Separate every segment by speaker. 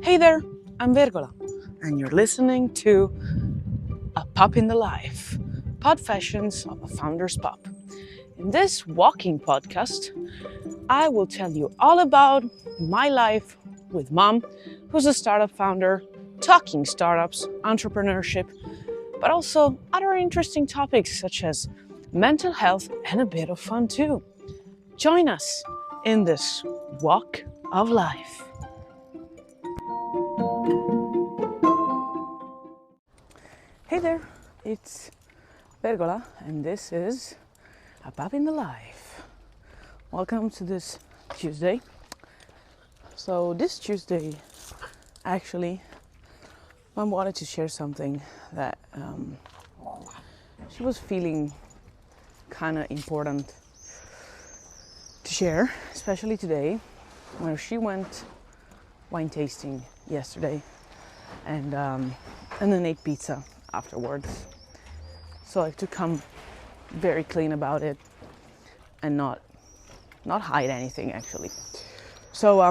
Speaker 1: Hey there, I'm Vergola, and you're listening to a Pup in the Life, Pod-fessions of a founder's pup. In this walking podcast, I will tell you all about my life with Mom, who's a startup founder, talking startups, entrepreneurship, but also other interesting topics such as mental health and a bit of fun too. Join us in this walk of life. Hey there, it's Vergola, and this is a Pup in the Life. Welcome to this Tuesday. So this Tuesday, actually, Mom wanted to share something that she was feeling kind of important to share, especially today, where she went wine tasting yesterday and then ate pizza afterwards. So I have to come very clean about it and not hide anything actually. So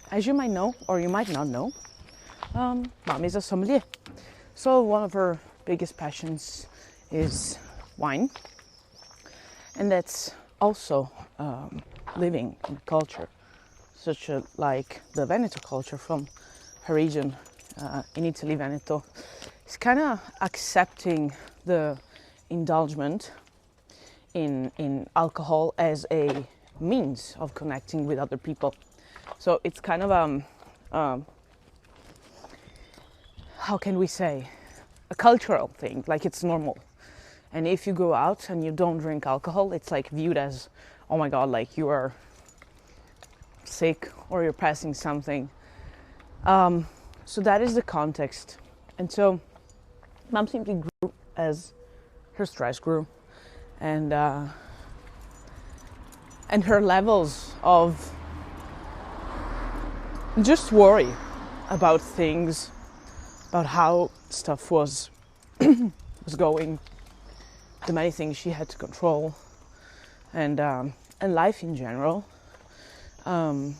Speaker 1: as you might know, or you might not know, Mom is a sommelier. So one of her biggest passions is wine, and that's also living in culture, such like the Veneto culture from her region in Italy, Veneto. It's kind of accepting the indulgence in alcohol as a means of connecting with other people. So it's kind of how can we say, a cultural thing, like it's normal. And if you go out and you don't drink alcohol, it's like viewed as, oh my god, like you are sick or you're passing something. So that is the context. And so Mom simply grew as her stress grew, and her levels of just worry about things, about how stuff was going, the many things she had to control, and life in general, and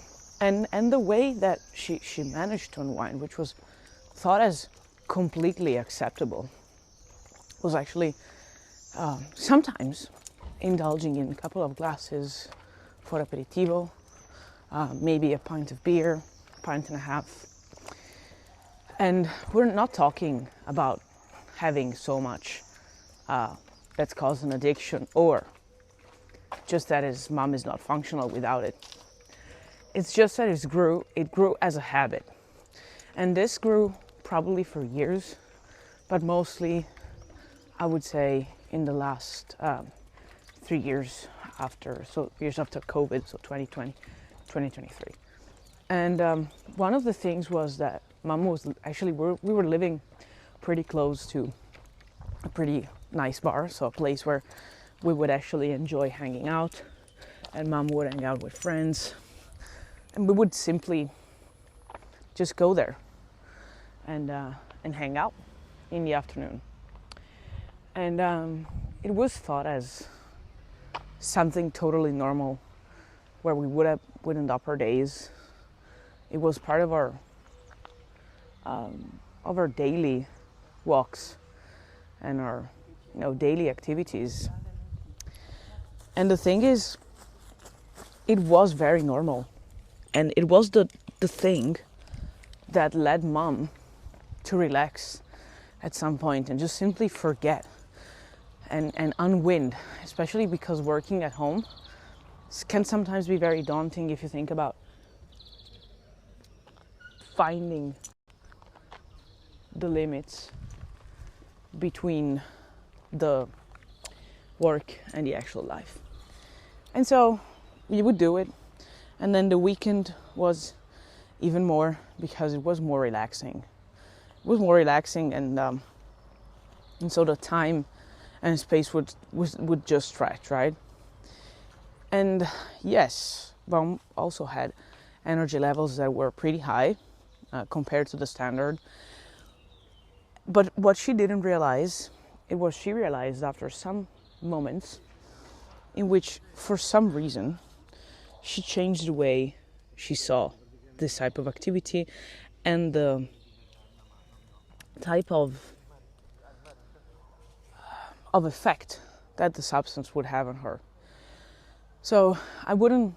Speaker 1: the way that she managed to unwind, which was thought as completely acceptable, was actually sometimes indulging in a couple of glasses for aperitivo, maybe a pint of beer, pint and a half. And we're not talking about having so much that's caused an addiction, or just that his mom is not functional without it. It's just that it grew as a habit. And this grew probably for years, but mostly, I would say, in the last 3 years after, so years after COVID, so 2020, 2023. And one of the things was that Mom was actually, we were living pretty close to a pretty nice bar, so a place where we would actually enjoy hanging out, and Mom would hang out with friends, and we would simply just go there and hang out in the afternoon. And it was thought as something totally normal, where we would end up our days. It was part of our daily walks and our daily activities. And the thing is, it was very normal, and it was the thing that led Mom to relax at some point and just simply forget and unwind, especially because working at home can sometimes be very daunting if you think about finding the limits between the work and the actual life. And so we would do it, and then the weekend was even more, because it was more relaxing. And so the time and space would just stretch, right? And yes, Mom also had energy levels that were pretty high compared to the standard. But what she didn't realize, she realized after some moments in which, for some reason, she changed the way she saw this type of activity and the type of effect that the substance would have on her. So I wouldn't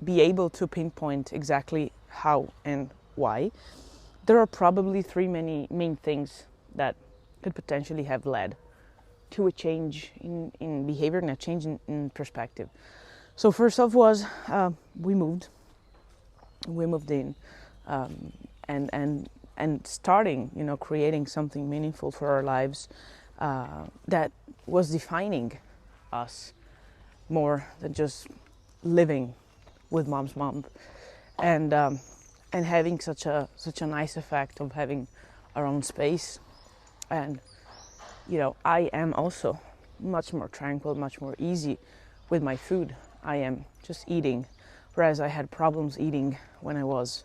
Speaker 1: be able to pinpoint exactly how and why. There are probably three main things that could potentially have led to a change in behavior and a change in perspective. So first off was we moved in, and starting, creating something meaningful for our lives that was defining us more than just living with mom's mom, and having such a nice effect of having our own space. And I am also much more tranquil, much more easy with my food. I am just eating, whereas I had problems eating when I was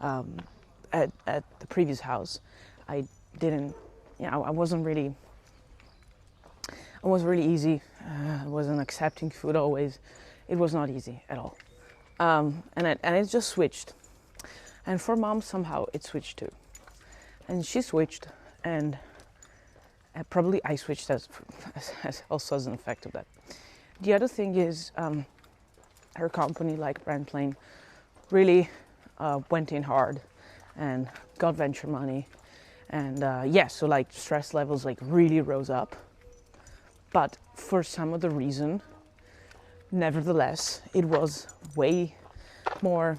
Speaker 1: at the previous house. I didn't, I wasn't really easy. I wasn't accepting food always. It was not easy at all. And it just switched. And for mom, somehow it switched too. And she switched, and probably I switched as also as an effect of that. The other thing is her company, like Brand Plane, really went in hard and got venture money. And so like stress levels like really rose up. But for some other reason, nevertheless, it was way more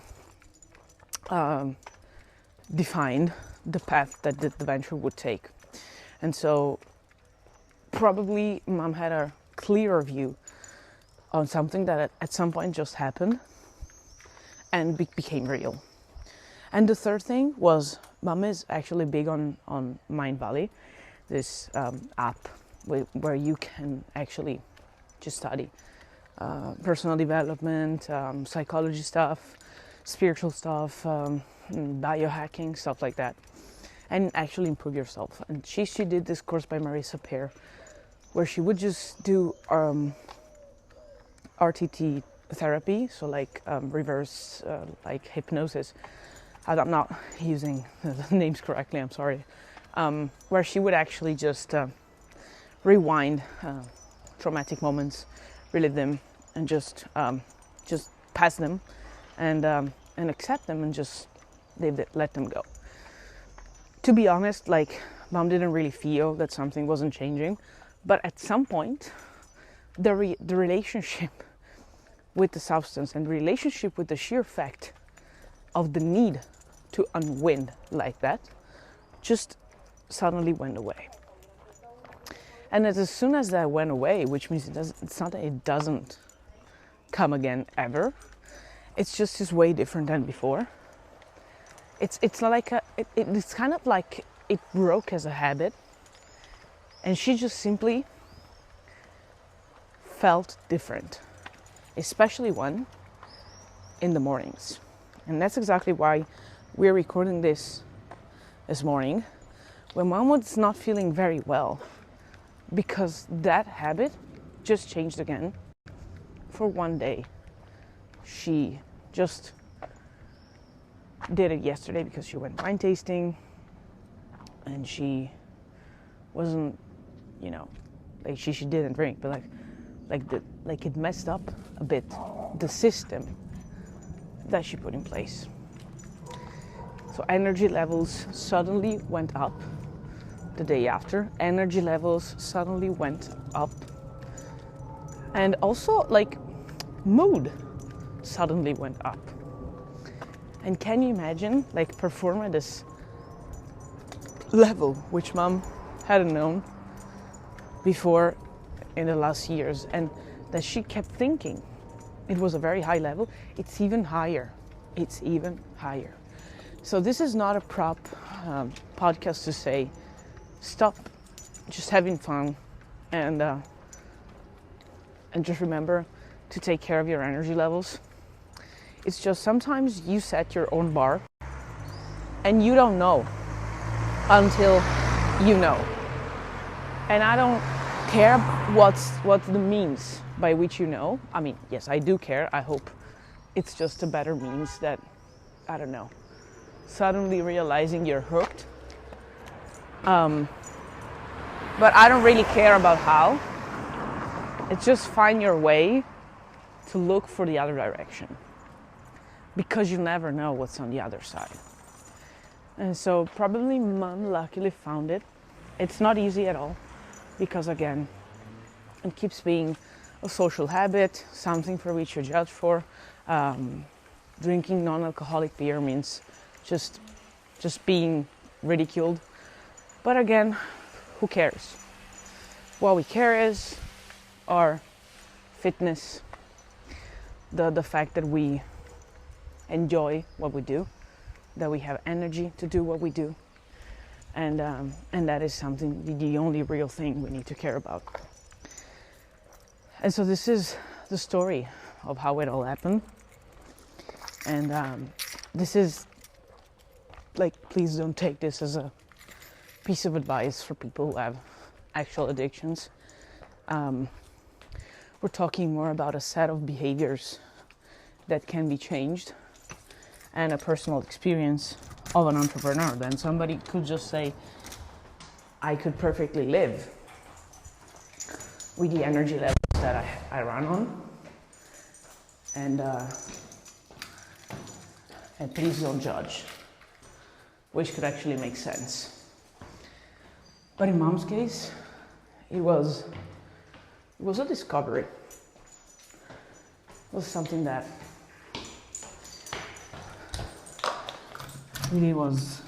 Speaker 1: defined, the path that the venture would take. And so probably mom had a clearer view on something that at some point just happened and became real. And the third thing was mom is actually big on Mind Valley, this app where you can actually just study personal development, psychology stuff, spiritual stuff, biohacking, stuff like that, and actually improve yourself. And she did this course by Marissa Peer, where she would just do RTT therapy, so like reverse like hypnosis. I'm not using the names correctly, I'm sorry. Where she would actually just rewind traumatic moments, relive them, and just pass them, and accept them, and just let them go. To be honest, like mom didn't really feel that something wasn't changing, but at some point, the relationship with the substance and the relationship with the sheer fact of the need to unwind like that just suddenly went away. And as soon as that went away, which means it's not that it doesn't come again ever, it's just way different than before. It's like it's kind of like it broke as a habit, and she just simply felt different, especially one in the mornings. And that's exactly why we're recording this morning, when mom was not feeling very well, because that habit just changed again for one day. She just did it yesterday because she went wine tasting, and she wasn't, like she didn't drink, but like it messed up a bit the system that she put in place. So energy levels suddenly went up the day after. Energy levels suddenly went up. And also like mood suddenly went up. And can you imagine like perform at this level which mom hadn't known before in the last years, and that she kept thinking it was a very high level. It's even higher. So this is not a prop podcast to say stop just having fun and just remember to take care of your energy levels. It's just sometimes you set your own bar and you don't know until you know. And I don't care what's the means by which you know. I mean, yes, I do care. I hope it's just a better means that, I don't know, suddenly realizing you're hooked. But I don't really care about how. It's just find your way to look for the other direction, because you never know what's on the other side. And so probably Mom luckily found it. It's not easy at all, because again, it keeps being a social habit, something for which you're judged for. Drinking non-alcoholic beer means just being ridiculed. But again, who cares? What we care is our fitness, the fact that we enjoy what we do, that we have energy to do what we do, and that is something, the only real thing we need to care about. And so this is the story of how it all happened. And this is, like, please don't take this as a piece of advice for people who have actual addictions. We're talking more about a set of behaviors that can be changed and a personal experience of an entrepreneur. Then somebody could just say, I could perfectly live with the energy levels that I run on. And please don't judge, which could actually make sense. But in Mom's case, it was a discovery. It was something that really was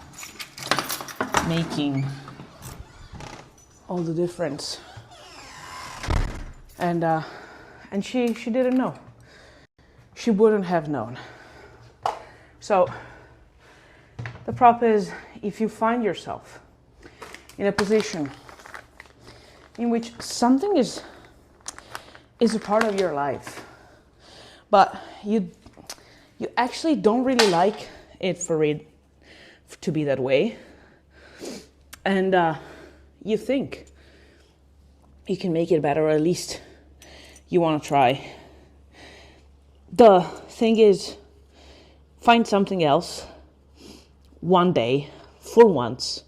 Speaker 1: making all the difference. And she didn't know. She wouldn't have known. So the prop is, if you find yourself in a position in which something is a part of your life, but you actually don't really like it for it to be that way, and you think you can make it better, or at least you want to try. The thing is, find something else one day, for once,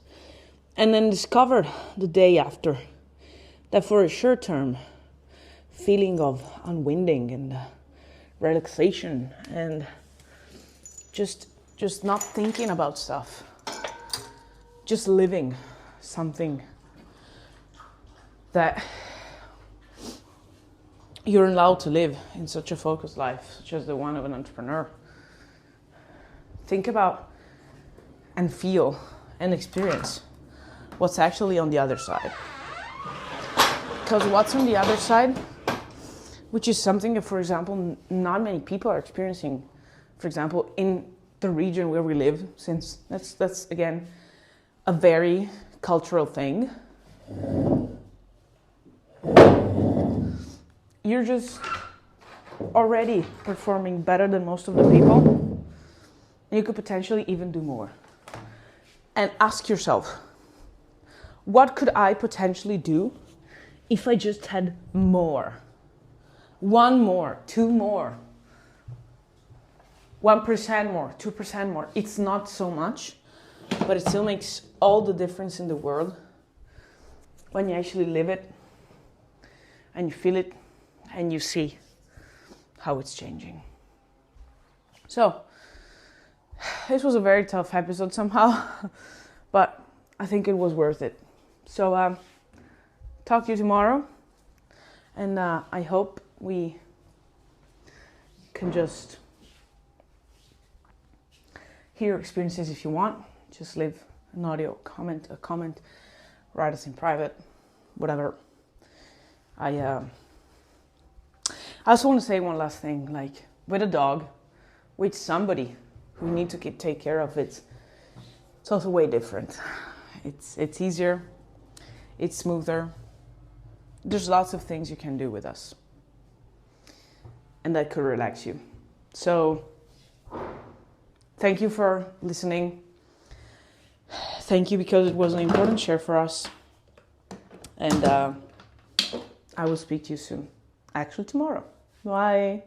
Speaker 1: and then discover the day after that for a short term feeling of unwinding and relaxation and just not thinking about stuff, just living something that you're allowed to live in such a focused life, such as the one of an entrepreneur. Think about and feel and experience what's actually on the other side. Because what's on the other side, which is something that, for example, not many people are experiencing, for example, in the region where we live, since that's again a very cultural thing. You're just already performing better than most of the people. You could potentially even do more. And ask yourself, what could I potentially do if I just had more? 1 more, 2 more, 1% more, 2% more. It's not so much, but it still makes all the difference in the world when you actually live it and you feel it and you see how it's changing. So, this was a very tough episode somehow, but I think it was worth it. So, talk to you tomorrow, and I hope we can just hear your experiences. If you want, just leave an audio comment, a comment, write us in private, whatever. I also want to say one last thing, like with a dog, with somebody who you need to take care of, it's also way different. It's easier, it's smoother. There's lots of things you can do with us, and that could relax you. So thank you for listening. Thank you, because it was an important share for us. And I will speak to you soon. Actually tomorrow. Bye.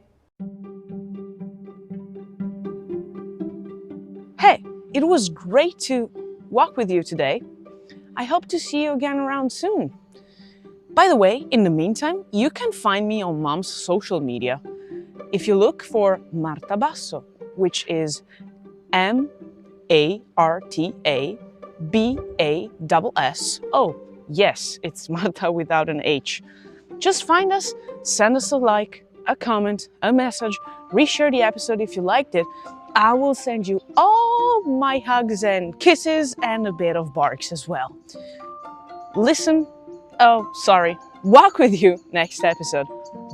Speaker 1: Hey, It was great to walk with you today. I hope to see you again around soon. By the way, in the meantime, you can find me on Mom's social media. If you look for Marta Basso, which is MartaBasso. Yes, it's Marta without an H. Just find us, send us a like, a comment, a message, reshare the episode if you liked it. I will send you all my hugs and kisses and a bit of barks as well. Walk with you next episode.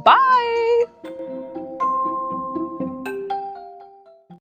Speaker 1: Bye!